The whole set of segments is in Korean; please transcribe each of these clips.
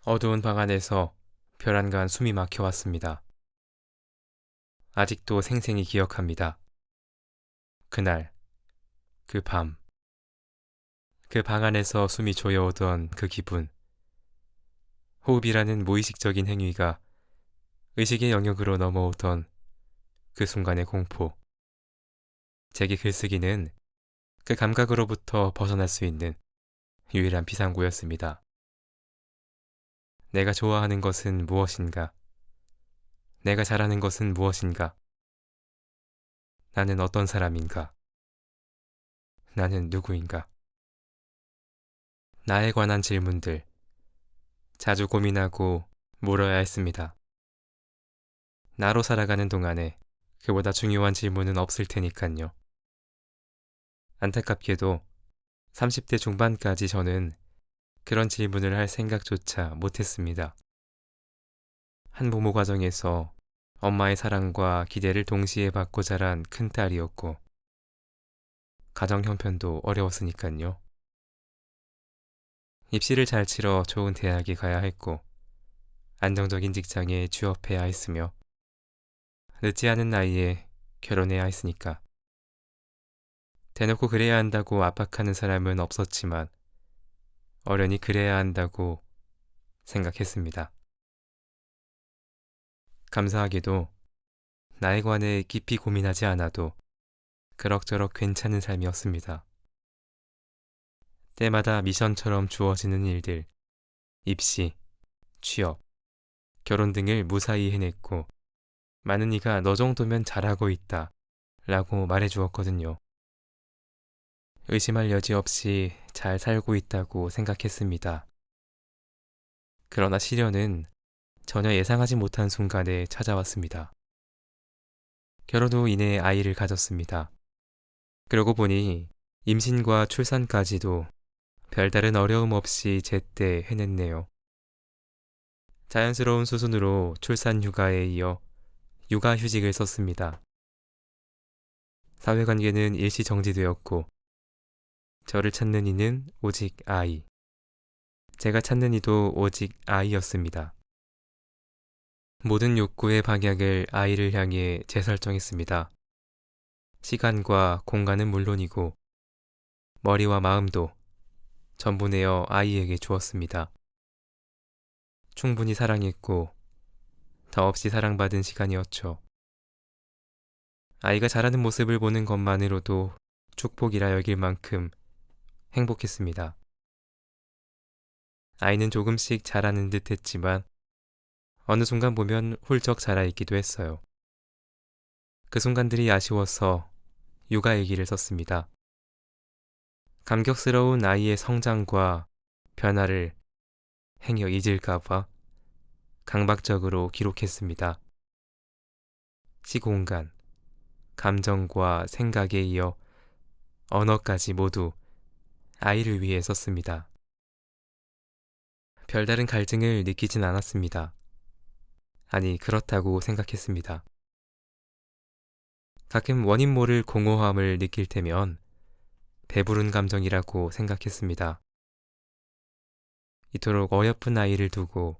어두운 방 안에서 별안간 숨이 막혀왔습니다. 아직도 생생히 기억합니다. 그날, 그 밤, 그 방 안에서 숨이 조여오던 그 기분. 호흡이라는 무의식적인 행위가 의식의 영역으로 넘어오던 그 순간의 공포. 제게 글쓰기는 그 감각으로부터 벗어날 수 있는 유일한 비상구였습니다. 내가 좋아하는 것은 무엇인가? 내가 잘하는 것은 무엇인가? 나는 어떤 사람인가? 나는 누구인가? 나에 관한 질문들, 자주 고민하고 물어야 했습니다. 나로 살아가는 동안에 그보다 중요한 질문은 없을 테니깐요. 안타깝게도 30대 중반까지 저는 그런 질문을 할 생각조차 못했습니다. 한부모 가정에서 엄마의 사랑과 기대를 동시에 받고 자란 큰딸이었고, 가정 형편도 어려웠으니깐요. 입시를 잘 치러 좋은 대학에 가야 했고, 안정적인 직장에 취업해야 했으며, 늦지 않은 나이에 결혼해야 했으니까. 대놓고 그래야 한다고 압박하는 사람은 없었지만, 어련히 그래야 한다고 생각했습니다. 감사하게도 나에 관해 깊이 고민하지 않아도 그럭저럭 괜찮은 삶이었습니다. 때마다 미션처럼 주어지는 일들, 입시, 취업, 결혼 등을 무사히 해냈고, 많은 이가 너 정도면 잘하고 있다 라고 말해주었거든요. 의심할 여지 없이 잘 살고 있다고 생각했습니다. 그러나 시련은 전혀 예상하지 못한 순간에 찾아왔습니다. 결혼 후 이내 아이를 가졌습니다. 그러고 보니 임신과 출산까지도 별다른 어려움 없이 제때 해냈네요. 자연스러운 수순으로 출산 휴가에 이어 육아휴직을 썼습니다. 사회관계는 일시 정지되었고, 저를 찾는 이는 오직 아이. 제가 찾는 이도 오직 아이였습니다. 모든 욕구의 방향을 아이를 향해 재설정했습니다. 시간과 공간은 물론이고, 머리와 마음도 전부 내어 아이에게 주었습니다. 충분히 사랑했고, 더없이 사랑받은 시간이었죠. 아이가 자라는 모습을 보는 것만으로도 축복이라 여길 만큼 행복했습니다. 아이는 조금씩 자라는 듯 했지만 어느 순간 보면 훌쩍 자라있기도 했어요. 그 순간들이 아쉬워서 육아 일기를 썼습니다. 감격스러운 아이의 성장과 변화를 행여 잊을까봐 강박적으로 기록했습니다. 시공간, 감정과 생각에 이어 언어까지 모두 아이를 위해 썼습니다. 별다른 갈증을 느끼진 않았습니다. 아니, 그렇다고 생각했습니다. 가끔 원인 모를 공허함을 느낄 때면 배부른 감정이라고 생각했습니다. 이토록 어여쁜 아이를 두고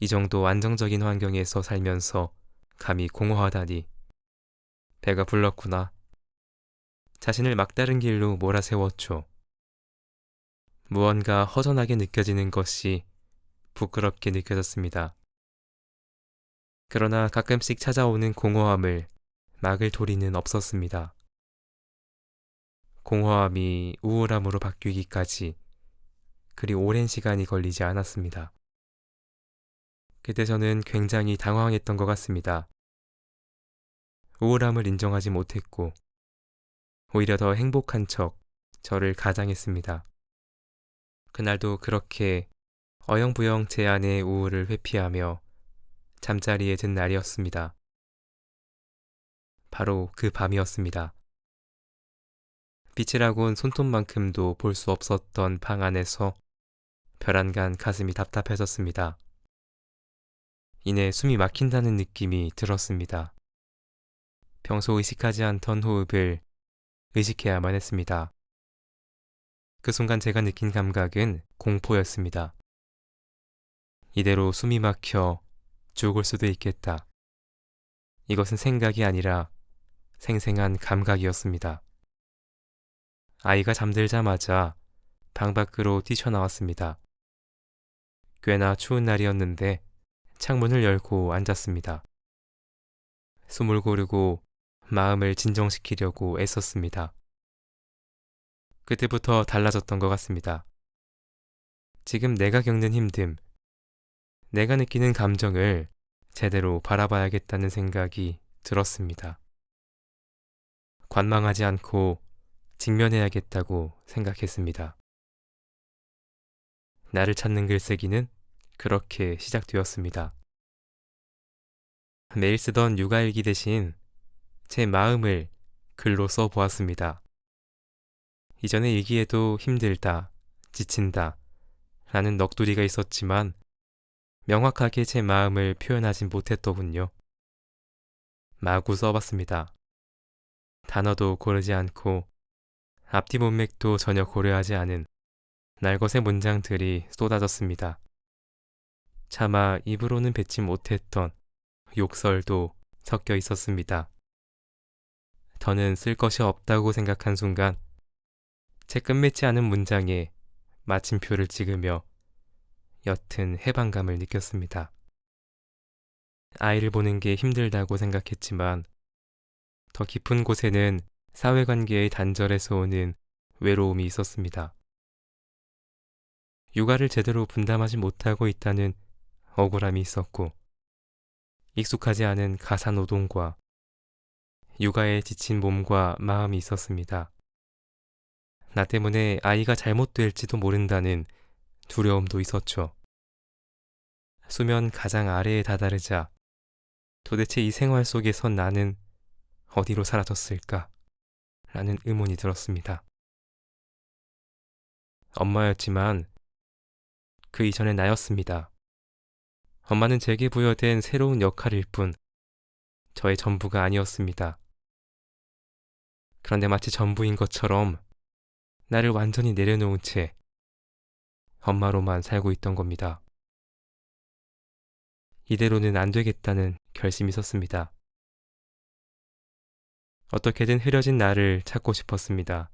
이 정도 안정적인 환경에서 살면서 감히 공허하다니 배가 불렀구나. 자신을 막다른 길로 몰아세웠죠. 무언가 허전하게 느껴지는 것이 부끄럽게 느껴졌습니다. 그러나 가끔씩 찾아오는 공허함을 막을 도리는 없었습니다. 공허함이 우울함으로 바뀌기까지 그리 오랜 시간이 걸리지 않았습니다. 그때 저는 굉장히 당황했던 것 같습니다. 우울함을 인정하지 못했고 오히려 더 행복한 척 저를 가장했습니다. 그날도 그렇게 어영부영 제 안의 우울을 회피하며 잠자리에 든 날이었습니다. 바로 그 밤이었습니다. 빛이라곤 손톱만큼도 볼 수 없었던 방 안에서 별안간 가슴이 답답해졌습니다. 이내 숨이 막힌다는 느낌이 들었습니다. 평소 의식하지 않던 호흡을 의식해야만 했습니다. 그 순간 제가 느낀 감각은 공포였습니다. 이대로 숨이 막혀 죽을 수도 있겠다. 이것은 생각이 아니라 생생한 감각이었습니다. 아이가 잠들자마자 방 밖으로 뛰쳐나왔습니다. 꽤나 추운 날이었는데 창문을 열고 앉았습니다. 숨을 고르고 마음을 진정시키려고 애썼습니다. 그때부터 달라졌던 것 같습니다. 지금 내가 겪는 힘듦, 내가 느끼는 감정을 제대로 바라봐야겠다는 생각이 들었습니다. 관망하지 않고 직면해야겠다고 생각했습니다. 나를 찾는 글쓰기는 그렇게 시작되었습니다. 매일 쓰던 육아일기 대신 제 마음을 글로 써보았습니다. 이전에 일기에도 힘들다, 지친다 라는 넋두리가 있었지만 명확하게 제 마음을 표현하진 못했더군요. 마구 써봤습니다. 단어도 고르지 않고 앞뒤 문맥도 전혀 고려하지 않은 날것의 문장들이 쏟아졌습니다. 차마 입으로는 뱉지 못했던 욕설도 섞여 있었습니다. 더는 쓸 것이 없다고 생각한 순간 제 끝맺지 않은 문장에 마침표를 찍으며 옅은 해방감을 느꼈습니다. 아이를 보는 게 힘들다고 생각했지만 더 깊은 곳에는 사회관계의 단절에서 오는 외로움이 있었습니다. 육아를 제대로 분담하지 못하고 있다는 억울함이 있었고 익숙하지 않은 가사노동과 육아에 지친 몸과 마음이 있었습니다. 나 때문에 아이가 잘못될지도 모른다는 두려움도 있었죠. 수면 가장 아래에 다다르자 도대체 이 생활 속에서 나는 어디로 사라졌을까? 라는 의문이 들었습니다. 엄마였지만 그 이전의 나였습니다. 엄마는 제게 부여된 새로운 역할일 뿐 저의 전부가 아니었습니다. 그런데 마치 전부인 것처럼 나를 완전히 내려놓은 채 엄마로만 살고 있던 겁니다. 이대로는 안 되겠다는 결심이 섰습니다. 어떻게든 흐려진 나를 찾고 싶었습니다.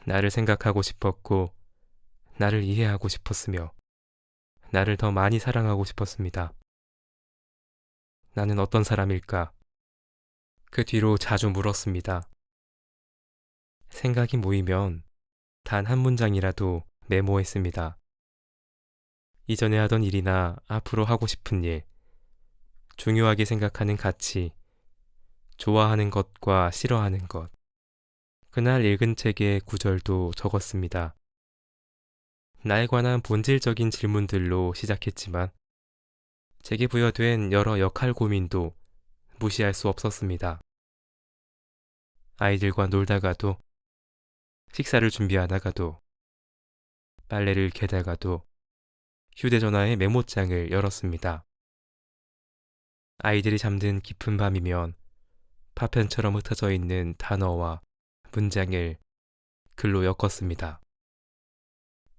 나를 생각하고 싶었고, 나를 이해하고 싶었으며, 나를 더 많이 사랑하고 싶었습니다. 나는 어떤 사람일까? 그 뒤로 자주 물었습니다. 생각이 모이면 단 한 문장이라도 메모했습니다. 이전에 하던 일이나 앞으로 하고 싶은 일, 중요하게 생각하는 가치, 좋아하는 것과 싫어하는 것, 그날 읽은 책의 구절도 적었습니다. 나에 관한 본질적인 질문들로 시작했지만 제게 부여된 여러 역할 고민도 무시할 수 없었습니다. 아이들과 놀다가도, 식사를 준비하다가도, 빨래를 개다가도 휴대전화의 메모장을 열었습니다. 아이들이 잠든 깊은 밤이면 파편처럼 흩어져 있는 단어와 문장을 글로 엮었습니다.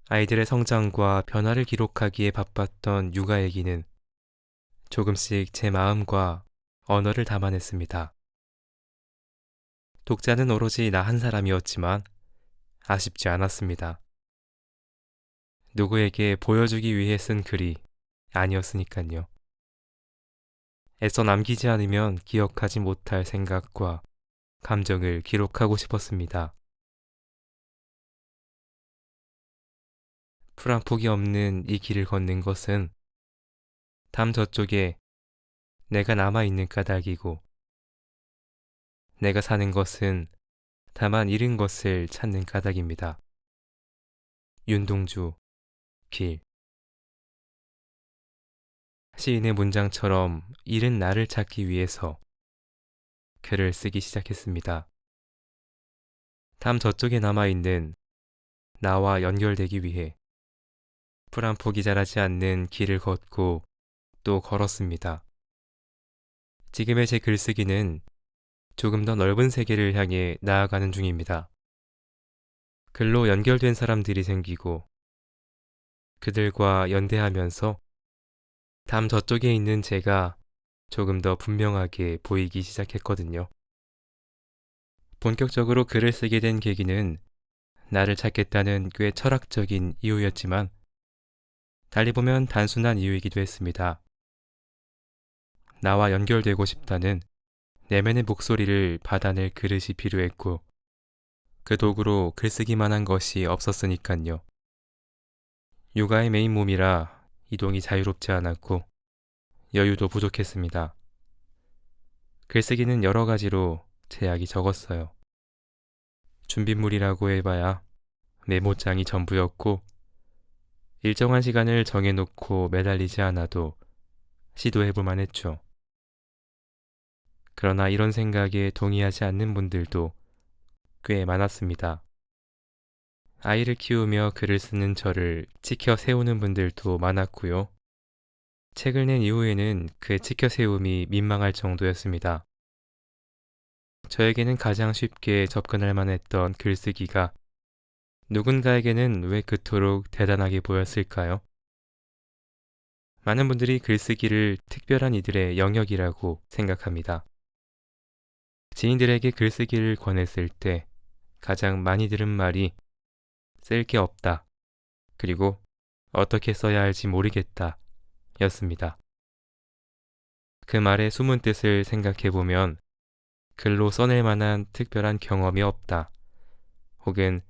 아이들의 성장과 변화를 기록하기에 바빴던 육아 얘기는 조금씩 제 마음과 언어를 담아냈습니다. 독자는 오로지 나 한 사람이었지만 아쉽지 않았습니다. 누구에게 보여주기 위해 쓴 글이 아니었으니까요. 애써 남기지 않으면 기억하지 못할 생각과 감정을 기록하고 싶었습니다. 풀 한 폭이 없는 이 길을 걷는 것은 담 저쪽에 내가 남아있는 까닭이고 내가 사는 것은 다만 잃은 것을 찾는 까닭입니다. 윤동주, 길. 시인의 문장처럼 잃은 나를 찾기 위해서 글을 쓰기 시작했습니다. 담 저쪽에 남아있는 나와 연결되기 위해 풀 한 폭이 자라지 않는 길을 걷고 또 걸었습니다. 지금의 제 글쓰기는 조금 더 넓은 세계를 향해 나아가는 중입니다. 글로 연결된 사람들이 생기고 그들과 연대하면서 담 저쪽에 있는 제가 조금 더 분명하게 보이기 시작했거든요. 본격적으로 글을 쓰게 된 계기는 나를 찾겠다는 꽤 철학적인 이유였지만 달리 보면 단순한 이유이기도 했습니다. 나와 연결되고 싶다는 내면의 목소리를 받아낼 그릇이 필요했고 그 도구로 글쓰기만 한 것이 없었으니깐요. 육아의 메인 몸이라 이동이 자유롭지 않았고 여유도 부족했습니다. 글쓰기는 여러 가지로 제약이 적었어요. 준비물이라고 해봐야 메모장이 전부였고 일정한 시간을 정해놓고 매달리지 않아도 시도해볼만 했죠. 그러나 이런 생각에 동의하지 않는 분들도 꽤 많았습니다. 아이를 키우며 글을 쓰는 저를 치켜 세우는 분들도 많았고요. 책을 낸 이후에는 그 치켜 세움이 민망할 정도였습니다. 저에게는 가장 쉽게 접근할 만했던 글쓰기가 누군가에게는 왜 그토록 대단하게 보였을까요? 많은 분들이 글쓰기를 특별한 이들의 영역이라고 생각합니다. 지인들에게 글쓰기를 권했을 때 가장 많이 들은 말이 쓸 게 없다. 그리고 어떻게 써야 할지 모르겠다. 였습니다. 그 말의 숨은 뜻을 생각해보면 글로 써낼 만한 특별한 경험이 없다. 혹은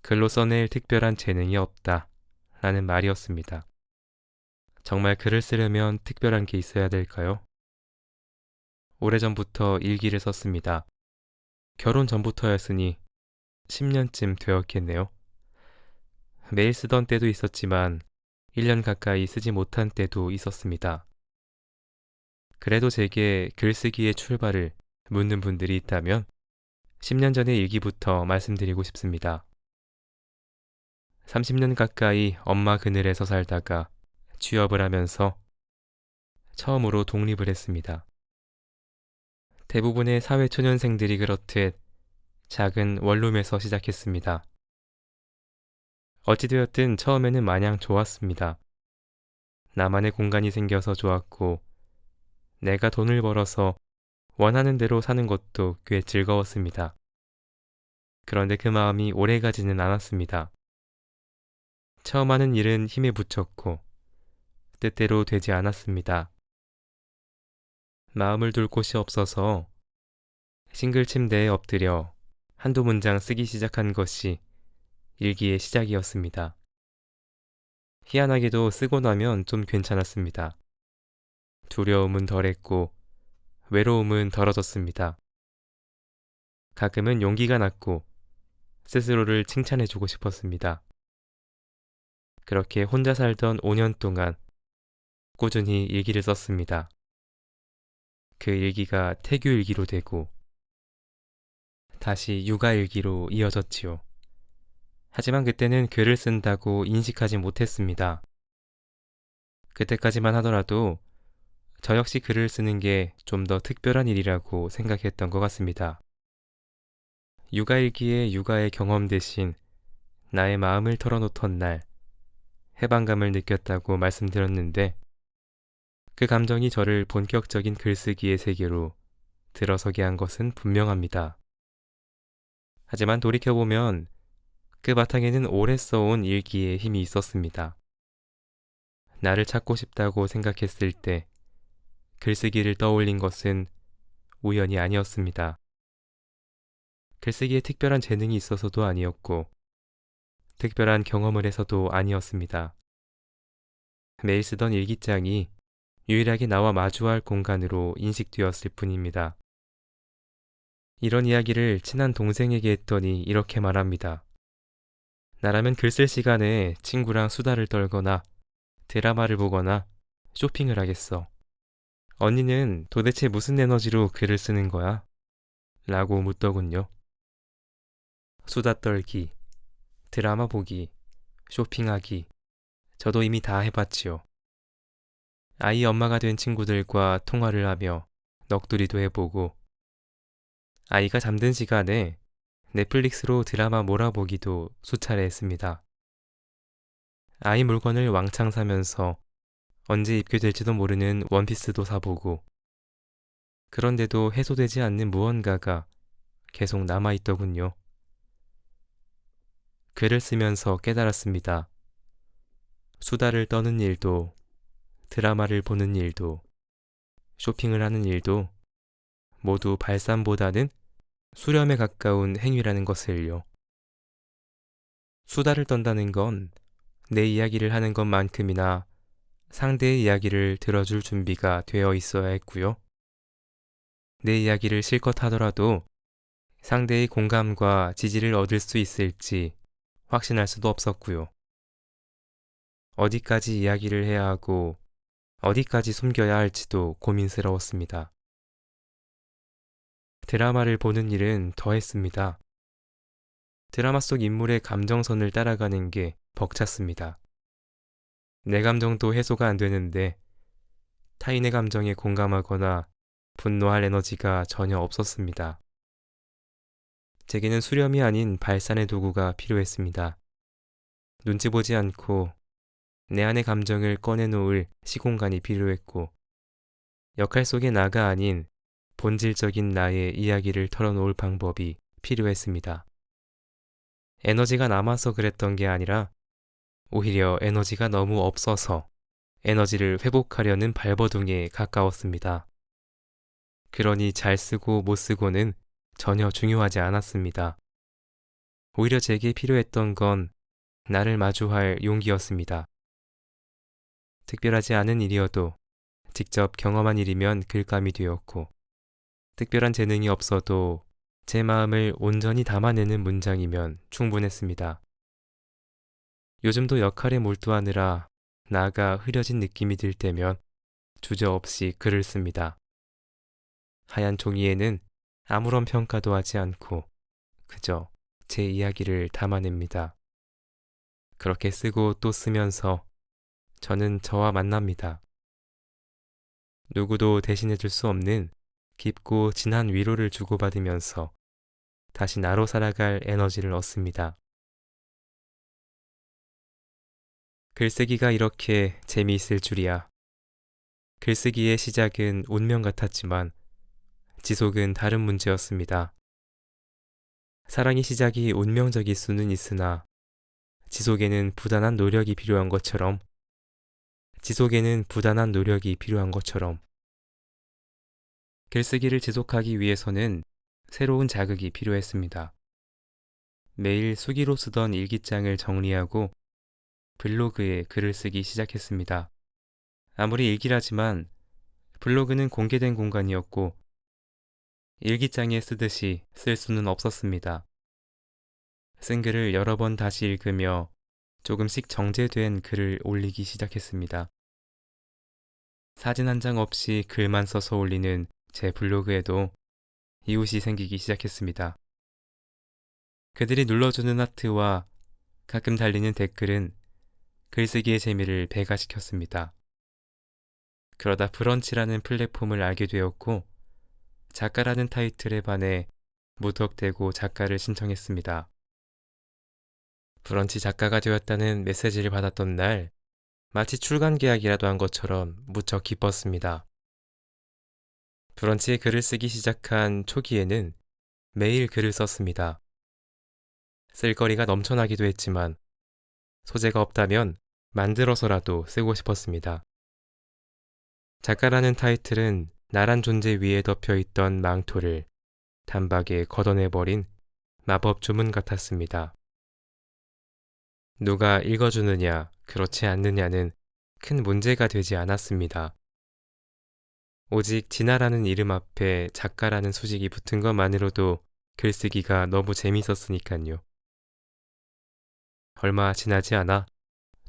글로 써낼 특별한 재능이 없다. 라는 말이었습니다. 정말 글을 쓰려면 특별한 게 있어야 될까요? 오래전부터 일기를 썼습니다. 결혼 전부터였으니 10년쯤 되었겠네요. 매일 쓰던 때도 있었지만 1년 가까이 쓰지 못한 때도 있었습니다. 그래도 제게 글쓰기의 출발을 묻는 분들이 있다면 10년 전의 일기부터 말씀드리고 싶습니다. 30년 가까이 엄마 그늘에서 살다가 취업을 하면서 처음으로 독립을 했습니다. 대부분의 사회초년생들이 그렇듯 작은 원룸에서 시작했습니다. 어찌되었든 처음에는 마냥 좋았습니다. 나만의 공간이 생겨서 좋았고 내가 돈을 벌어서 원하는 대로 사는 것도 꽤 즐거웠습니다. 그런데 그 마음이 오래가지는 않았습니다. 처음 하는 일은 힘에 부쳤고 뜻대로 되지 않았습니다. 마음을 둘 곳이 없어서 싱글 침대에 엎드려 한두 문장 쓰기 시작한 것이 일기의 시작이었습니다. 희한하게도 쓰고 나면 좀 괜찮았습니다. 두려움은 덜했고 외로움은 덜어졌습니다. 가끔은 용기가 났고 스스로를 칭찬해주고 싶었습니다. 그렇게 혼자 살던 5년 동안 꾸준히 일기를 썼습니다. 그 일기가 태교 일기로 되고 다시 육아 일기로 이어졌지요. 하지만 그때는 글을 쓴다고 인식하지 못했습니다. 그때까지만 하더라도 저 역시 글을 쓰는 게 좀 더 특별한 일이라고 생각했던 것 같습니다. 육아일기에 육아의 경험 대신 나의 마음을 털어놓던 날 해방감을 느꼈다고 말씀드렸는데 그 감정이 저를 본격적인 글쓰기의 세계로 들어서게 한 것은 분명합니다. 하지만 돌이켜보면 그 바탕에는 오래 써온 일기의 힘이 있었습니다. 나를 찾고 싶다고 생각했을 때 글쓰기를 떠올린 것은 우연이 아니었습니다. 글쓰기에 특별한 재능이 있어서도 아니었고 특별한 경험을 해서도 아니었습니다. 매일 쓰던 일기장이 유일하게 나와 마주할 공간으로 인식되었을 뿐입니다. 이런 이야기를 친한 동생에게 했더니 이렇게 말합니다. 나라면 글 쓸 시간에 친구랑 수다를 떨거나 드라마를 보거나 쇼핑을 하겠어. 언니는 도대체 무슨 에너지로 글을 쓰는 거야? 라고 묻더군요. 수다 떨기, 드라마 보기, 쇼핑하기, 저도 이미 다 해봤지요. 아이 엄마가 된 친구들과 통화를 하며 넋두리도 해보고 아이가 잠든 시간에 넷플릭스로 드라마 몰아보기도 수차례 했습니다. 아이 물건을 왕창 사면서 언제 입게 될지도 모르는 원피스도 사보고 그런데도 해소되지 않는 무언가가 계속 남아있더군요. 글을 쓰면서 깨달았습니다. 수다를 떠는 일도, 드라마를 보는 일도, 쇼핑을 하는 일도 모두 발산보다는 수렴에 가까운 행위라는 것을요. 수다를 떤다는 건 내 이야기를 하는 것만큼이나 상대의 이야기를 들어줄 준비가 되어 있어야 했고요. 내 이야기를 실컷 하더라도 상대의 공감과 지지를 얻을 수 있을지 확신할 수도 없었고요. 어디까지 이야기를 해야 하고 어디까지 숨겨야 할지도 고민스러웠습니다. 드라마를 보는 일은 더했습니다. 드라마 속 인물의 감정선을 따라가는 게 벅찼습니다. 내 감정도 해소가 안 되는데 타인의 감정에 공감하거나 분노할 에너지가 전혀 없었습니다. 제게는 수렴이 아닌 발산의 도구가 필요했습니다. 눈치 보지 않고 내 안의 감정을 꺼내놓을 시공간이 필요했고 역할 속의 나가 아닌 본질적인 나의 이야기를 털어놓을 방법이 필요했습니다. 에너지가 남아서 그랬던 게 아니라 오히려 에너지가 너무 없어서 에너지를 회복하려는 발버둥에 가까웠습니다. 그러니 잘 쓰고 못 쓰고는 전혀 중요하지 않았습니다. 오히려 제게 필요했던 건 나를 마주할 용기였습니다. 특별하지 않은 일이어도 직접 경험한 일이면 글감이 되었고 특별한 재능이 없어도 제 마음을 온전히 담아내는 문장이면 충분했습니다. 요즘도 역할에 몰두하느라 나가 흐려진 느낌이 들 때면 주저없이 글을 씁니다. 하얀 종이에는 아무런 평가도 하지 않고 그저 제 이야기를 담아냅니다. 그렇게 쓰고 또 쓰면서 저는 저와 만납니다. 누구도 대신해줄 수 없는 깊고 진한 위로를 주고받으면서 다시 나로 살아갈 에너지를 얻습니다. 글쓰기가 이렇게 재미있을 줄이야. 글쓰기의 시작은 운명 같았지만 지속은 다른 문제였습니다. 사랑의 시작이 운명적일 수는 있으나 지속에는 부단한 노력이 필요한 것처럼 글쓰기를 지속하기 위해서는 새로운 자극이 필요했습니다. 매일 수기로 쓰던 일기장을 정리하고 블로그에 글을 쓰기 시작했습니다. 아무리 일기라지만 블로그는 공개된 공간이었고 일기장에 쓰듯이 쓸 수는 없었습니다. 쓴 글을 여러 번 다시 읽으며 조금씩 정제된 글을 올리기 시작했습니다. 사진 한 장 없이 글만 써서 올리는 제 블로그에도 이웃이 생기기 시작했습니다. 그들이 눌러주는 하트와 가끔 달리는 댓글은 글쓰기의 재미를 배가시켰습니다. 그러다 브런치라는 플랫폼을 알게 되었고 작가라는 타이틀에 반해 무턱대고 작가를 신청했습니다. 브런치 작가가 되었다는 메시지를 받았던 날 마치 출간 계약이라도 한 것처럼 무척 기뻤습니다. 브런치에 글을 쓰기 시작한 초기에는 매일 글을 썼습니다. 쓸거리가 넘쳐나기도 했지만 소재가 없다면 만들어서라도 쓰고 싶었습니다. 작가라는 타이틀은 나란 존재 위에 덮여있던 망토를 단박에 걷어내버린 마법 주문 같았습니다. 누가 읽어주느냐, 그렇지 않느냐는 큰 문제가 되지 않았습니다. 오직 진아라는 이름 앞에 작가라는 수식이 붙은 것만으로도 글쓰기가 너무 재밌었으니깐요. 얼마 지나지 않아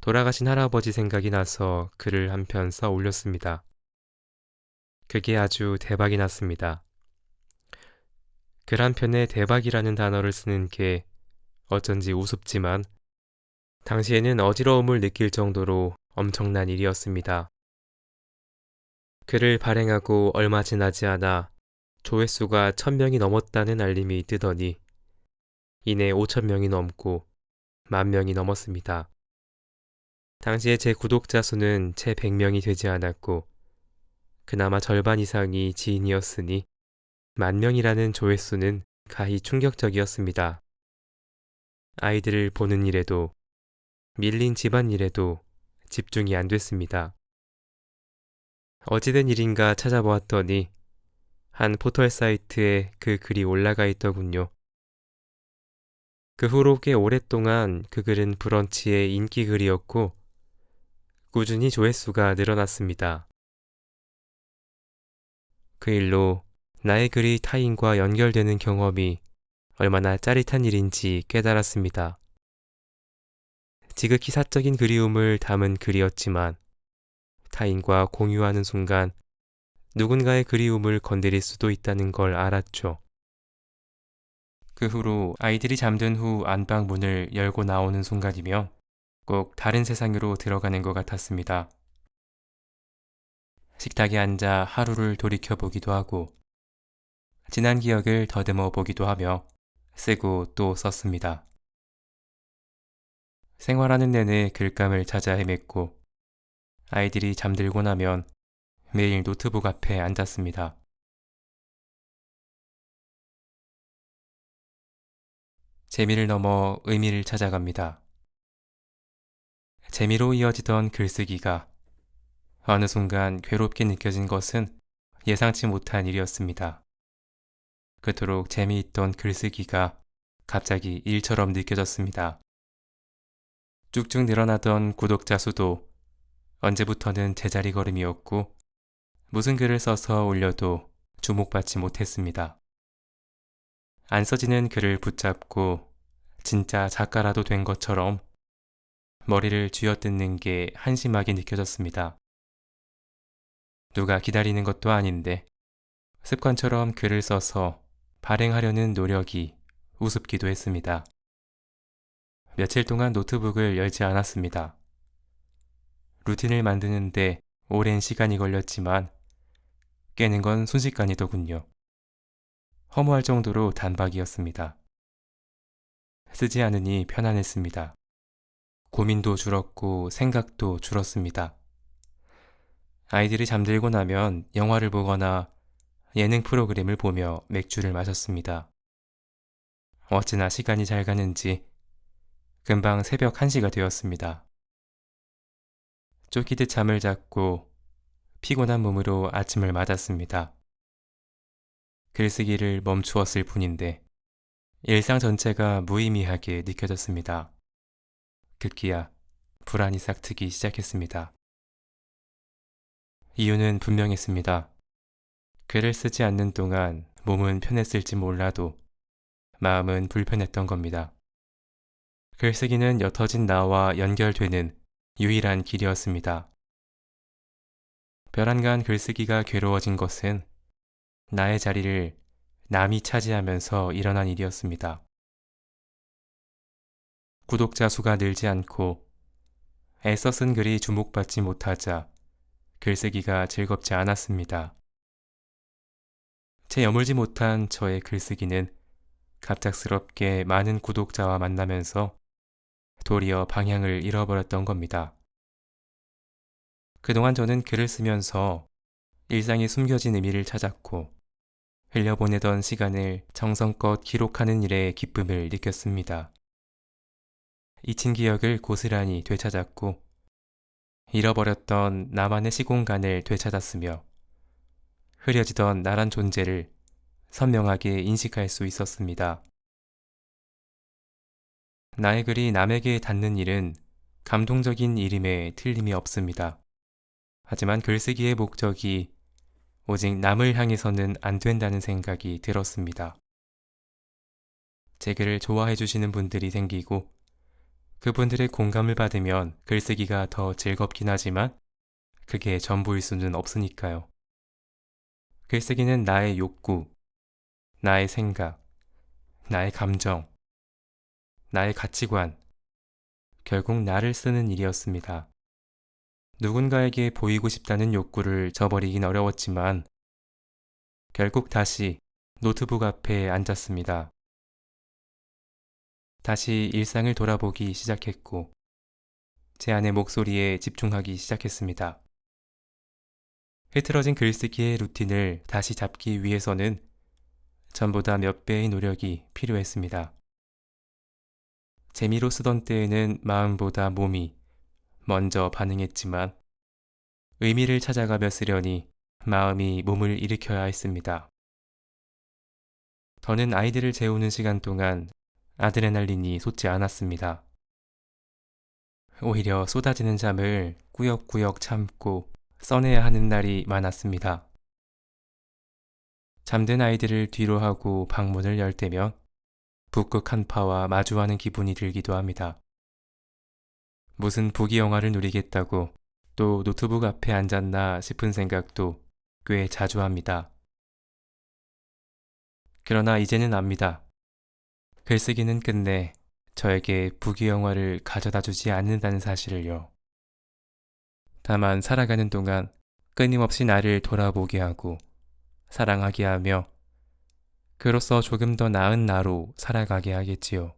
돌아가신 할아버지 생각이 나서 글을 한 편 써 올렸습니다. 그게 아주 대박이 났습니다. 글 한 편에 대박이라는 단어를 쓰는 게 어쩐지 우습지만 당시에는 어지러움을 느낄 정도로 엄청난 일이었습니다. 글을 발행하고 얼마 지나지 않아 조회수가 1000명이 넘었다는 알림이 뜨더니 이내 5000명이 넘고 10,000명이 넘었습니다. 당시에 제 구독자 수는 채 100명이 되지 않았고 그나마 절반 이상이 지인이었으니 10,000명이라는 조회수는 가히 충격적이었습니다. 아이들을 보는 일에도 밀린 집안일에도 집중이 안 됐습니다. 어찌된 일인가 찾아보았더니 한 포털 사이트에 그 글이 올라가 있더군요. 그 후로 꽤 오랫동안 그 글은 브런치의 인기 글이었고 꾸준히 조회수가 늘어났습니다. 그 일로 나의 글이 타인과 연결되는 경험이 얼마나 짜릿한 일인지 깨달았습니다. 지극히 사적인 그리움을 담은 글이었지만 타인과 공유하는 순간 누군가의 그리움을 건드릴 수도 있다는 걸 알았죠. 그 후로 아이들이 잠든 후 안방 문을 열고 나오는 순간이면 꼭 다른 세상으로 들어가는 것 같았습니다. 식탁에 앉아 하루를 돌이켜보기도 하고 지난 기억을 더듬어 보기도 하며 쓰고 또 썼습니다. 생활하는 내내 글감을 찾아 헤맸고 아이들이 잠들고 나면 매일 노트북 앞에 앉았습니다. 재미를 넘어 의미를 찾아갑니다. 재미로 이어지던 글쓰기가 어느 순간 괴롭게 느껴진 것은 예상치 못한 일이었습니다. 그토록 재미있던 글쓰기가 갑자기 일처럼 느껴졌습니다. 쭉쭉 늘어나던 구독자 수도 언제부터는 제자리 걸음이었고 무슨 글을 써서 올려도 주목받지 못했습니다. 안 써지는 글을 붙잡고 진짜 작가라도 된 것처럼 머리를 쥐어뜯는 게 한심하게 느껴졌습니다. 누가 기다리는 것도 아닌데 습관처럼 글을 써서 발행하려는 노력이 우습기도 했습니다. 며칠 동안 노트북을 열지 않았습니다. 루틴을 만드는데 오랜 시간이 걸렸지만 깨는 건 순식간이더군요. 허무할 정도로 단박이었습니다. 쓰지 않으니 편안했습니다. 고민도 줄었고 생각도 줄었습니다. 아이들이 잠들고 나면 영화를 보거나 예능 프로그램을 보며 맥주를 마셨습니다. 어찌나 시간이 잘 가는지 금방 새벽 1시가 되었습니다. 쫓기듯 잠을 잤고 피곤한 몸으로 아침을 맞았습니다. 글쓰기를 멈추었을 뿐인데 일상 전체가 무의미하게 느껴졌습니다. 급기야 불안이 싹트기 시작했습니다. 이유는 분명했습니다. 글을 쓰지 않는 동안 몸은 편했을지 몰라도 마음은 불편했던 겁니다. 글쓰기는 옅어진 나와 연결되는 유일한 길이었습니다. 벼랑간 글쓰기가 괴로워진 것은 나의 자리를 남이 차지하면서 일어난 일이었습니다. 구독자 수가 늘지 않고 애써 쓴 글이 주목받지 못하자 글쓰기가 즐겁지 않았습니다. 제 여물지 못한 저의 글쓰기는 갑작스럽게 많은 구독자와 만나면서 도리어 방향을 잃어버렸던 겁니다. 그동안 저는 글을 쓰면서 일상에 숨겨진 의미를 찾았고 흘려보내던 시간을 정성껏 기록하는 일에 기쁨을 느꼈습니다. 잊힌 기억을 고스란히 되찾았고 잃어버렸던 나만의 시공간을 되찾았으며 흐려지던 나란 존재를 선명하게 인식할 수 있었습니다. 나의 글이 남에게 닿는 일은 감동적인 일임에 틀림이 없습니다. 하지만 글쓰기의 목적이 오직 남을 향해서는 안 된다는 생각이 들었습니다. 제 글을 좋아해 주시는 분들이 생기고 그분들의 공감을 받으면 글쓰기가 더 즐겁긴 하지만 그게 전부일 수는 없으니까요. 글쓰기는 나의 욕구, 나의 생각, 나의 감정, 나의 가치관, 결국 나를 쓰는 일이었습니다. 누군가에게 보이고 싶다는 욕구를 저버리긴 어려웠지만 결국 다시 노트북 앞에 앉았습니다. 다시 일상을 돌아보기 시작했고 제 안의 목소리에 집중하기 시작했습니다. 흐트러진 글쓰기의 루틴을 다시 잡기 위해서는 전보다 몇 배의 노력이 필요했습니다. 재미로 쓰던 때에는 마음보다 몸이 먼저 반응했지만 의미를 찾아가며 쓰려니 마음이 몸을 일으켜야 했습니다. 더는 아이들을 재우는 시간 동안 아드레날린이 솟지 않았습니다. 오히려 쏟아지는 잠을 꾸역꾸역 참고 써내야 하는 날이 많았습니다. 잠든 아이들을 뒤로 하고 방문을 열 때면 북극 한파와 마주하는 기분이 들기도 합니다. 무슨 부귀영화를 누리겠다고 또 노트북 앞에 앉았나 싶은 생각도 꽤 자주 합니다. 그러나 이제는 압니다. 글쓰기는 끝내 저에게 부귀영화를 가져다 주지 않는다는 사실을요. 다만 살아가는 동안 끊임없이 나를 돌아보게 하고 사랑하게 하며 그로써 조금 더 나은 나로 살아가게 하겠지요.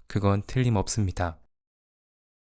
그건 틀림없습니다.